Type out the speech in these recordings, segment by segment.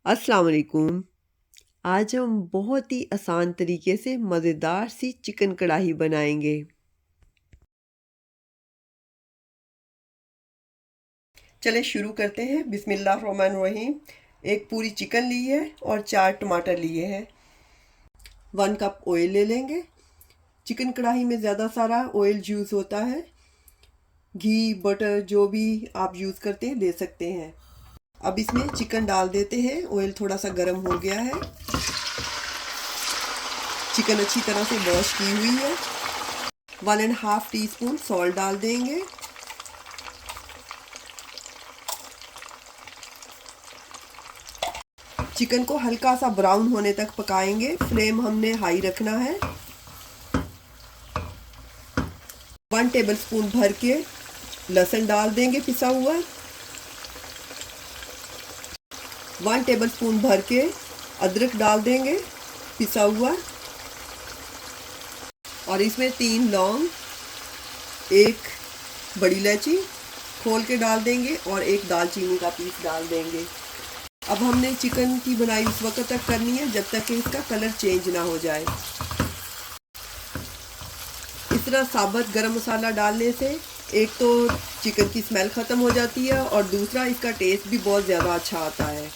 अस्सलाम वालेकुम। आज हम बहुत ही आसान तरीके से मज़ेदार सी चिकन कढ़ाई बनाएंगे। चले शुरू करते हैं। बिस्मिल्लाहिर्रहमानिर्रहीम। एक पूरी चिकन ली है और 4 टमाटर लिए हैं। 1 कप ऑयल ले लेंगे। चिकन कढ़ाई में ज़्यादा सारा ऑयल यूज़ होता है। घी बटर जो भी आप यूज़ करते हैं दे सकते हैं। अब इसमें चिकन डाल देते हैं। ऑयल थोड़ा सा गर्म हो गया है। चिकन अच्छी तरह से वॉश की हुई है। 1.5 टीस्पून सॉल्ट डाल देंगे। चिकन को हल्का सा ब्राउन होने तक पकाएंगे। फ्लेम हमने हाई रखना है। 1 टेबलस्पून भर के लहसुन डाल देंगे पिसा हुआ। 1 टेबलस्पून भर के अदरक डाल देंगे पिसा हुआ। और इसमें 3 लौंग, 1 बड़ी इलायची खोल के डाल देंगे और 1 दालचीनी का पीस डाल देंगे। अब हमने चिकन की बनाई उस वक्त तक करनी है जब तक कि इसका कलर चेंज ना हो जाए। इस तरह साबुत गरम मसाला डालने से एक तो चिकन की स्मेल ख़त्म हो जाती है और दूसरा इसका टेस्ट भी बहुत ज़्यादा अच्छा आता है।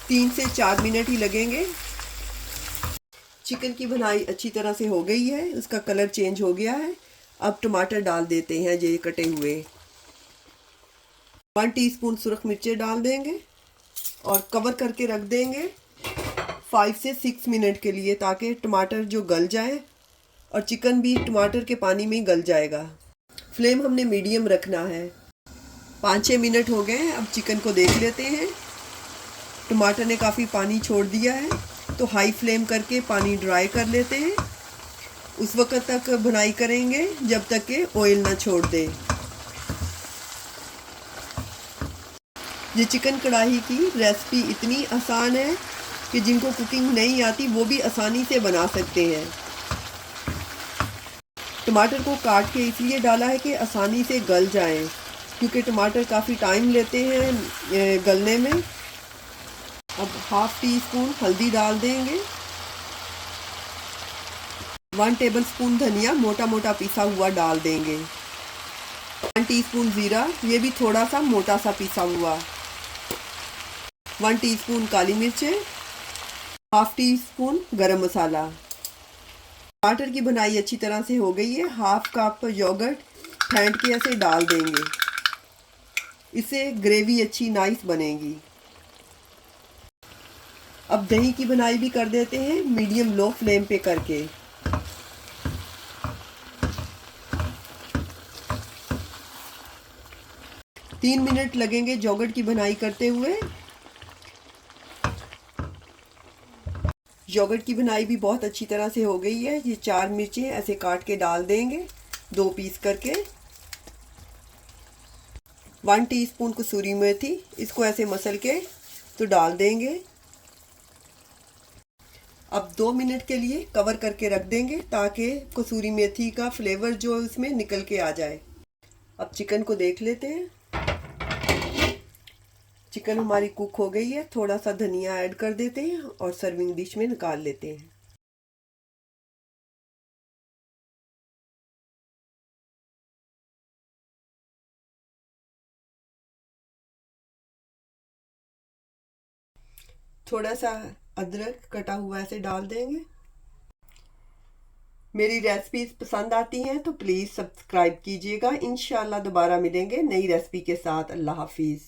3 से 4 मिनट ही लगेंगे। चिकन की बनाई अच्छी तरह से हो गई है। उसका कलर चेंज हो गया है। अब टमाटर डाल देते हैं ये कटे हुए। 1 टीस्पून सुरख मिर्चें डाल देंगे और कवर करके रख देंगे 5 से 6 मिनट के लिए, ताकि टमाटर जो गल जाए और चिकन भी टमाटर के पानी में गल जाएगा। फ्लेम हमने मीडियम रखना है। 5-6 मिनट हो गए। अब चिकन को देख लेते हैं। टमाटर ने काफ़ी पानी छोड़ दिया है, तो हाई फ्लेम करके पानी ड्राई कर लेते हैं। उस वक्त तक भुनाई करेंगे जब तक कि ऑयल ना छोड़ दे। ये चिकन कढ़ाई की रेसिपी इतनी आसान है कि जिनको कुकिंग नहीं आती वो भी आसानी से बना सकते हैं। टमाटर को काट के इसलिए डाला है कि आसानी से गल जाएं, क्योंकि टमाटर काफ़ी टाइम लेते हैं गलने में। अब 1/2 टीस्पून हल्दी डाल देंगे। 1 टेबलस्पून धनिया मोटा मोटा पिसा हुआ डाल देंगे। 1 टीस्पून ज़ीरा, ये भी थोड़ा सा मोटा सा पिसा हुआ। 1 टीस्पून काली मिर्चें, 1/2 टीस्पून गरम मसाला। टमाटर की बनाई अच्छी तरह से हो गई है। 1/2 कप योगर्ट फेंट के ऐसे डाल देंगे। इससे ग्रेवी अच्छी नाइस बनेगी। अब दही की बनाई भी कर देते हैं मीडियम लो फ्लेम पे करके। तीन मिनट लगेंगे योगर्ट की बनाई करते हुए। योगर्ट की बनाई भी बहुत अच्छी तरह से हो गई है। ये 4 मिर्चें ऐसे काट के डाल देंगे 2 पीस करके। 1 टीस्पून कसूरी मेथी, इसको ऐसे मसल के तो डाल देंगे। अब 2 मिनट के लिए कवर करके रख देंगे ताकि कसूरी मेथी का फ्लेवर जो इसमें निकल के आ जाए। अब चिकन को देख लेते हैं। चिकन हमारी कुक हो गई है। थोड़ा सा धनिया ऐड कर देते हैं और सर्विंग डिश में निकाल लेते हैं। थोड़ा सा अदरक कटा हुआ ऐसे डाल देंगे। मेरी रेसिपीज पसंद आती हैं तो प्लीज़ सब्सक्राइब कीजिएगा। इंशाल्लाह दोबारा मिलेंगे नई रेसिपी के साथ। अल्लाह हाफिज़।